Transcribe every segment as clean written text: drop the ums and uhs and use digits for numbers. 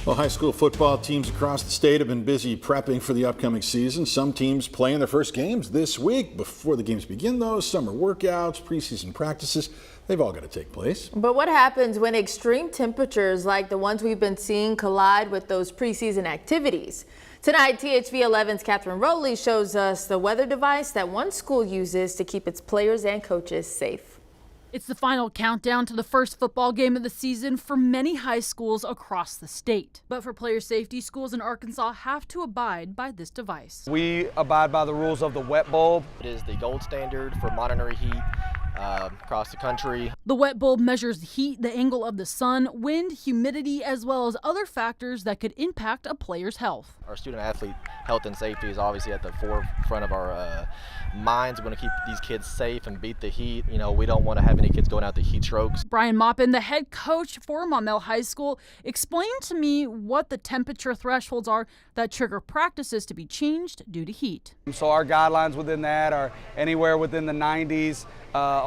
Well, high school football teams across the state have been busy prepping for the upcoming season. Some teams playing their first games this week. Before the games begin, though, summer workouts, preseason practices, they've all got to take place. But what happens when extreme temperatures like the ones we've been seeing collide with those preseason activities? Tonight, THV 11's Catherine Rowley shows us the weather device that one school uses to keep its players and coaches safe. It's the final countdown to the first football game of the season for many high schools across the state. But for player safety, schools in Arkansas have to abide by this device. We abide by the rules of the wet bulb. It is the gold standard for monitoring heat across the country. The wet bulb measures heat, the angle of the sun, wind, humidity, as well as other factors that could impact a player's health. Our student athlete health and safety is obviously at the forefront of our minds. We want to keep these kids safe and beat the heat. You know, we don't want to have any kids going out to heat strokes. Brian Maupin, the head coach for Maumelle High School, explained to me what the temperature thresholds are that trigger practices to be changed due to heat. So our guidelines within that are anywhere within the 90s.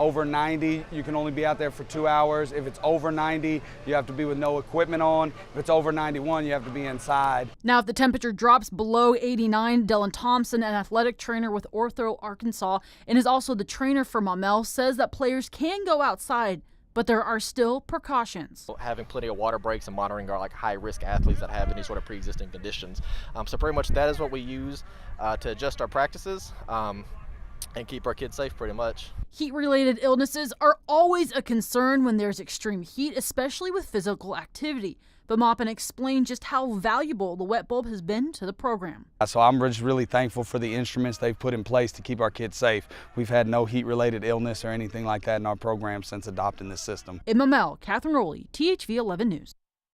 Over 90, you can only be out there for 2 hours. If it's over 90, you have to be with no equipment on. If it's over 91, you have to be inside. Now, if the temperature drops below 89, Dylan Thompson, an athletic trainer with Ortho Arkansas and is also the trainer for Maumelle, says that players can go outside, but there are still precautions. Having plenty of water breaks and monitoring our high-risk athletes that have any sort of pre-existing conditions. So pretty much that is what we use to adjust our practices and keep our kids safe pretty much. Heat-related illnesses are always a concern when there's extreme heat, especially with physical activity. But Maupin explained just how valuable the wet bulb has been to the program. So I'm just really thankful for the instruments they've put in place to keep our kids safe. We've had no heat-related illness or anything like that in our program since adopting this system. In Maumelle, Catherine Rowley, THV 11 News.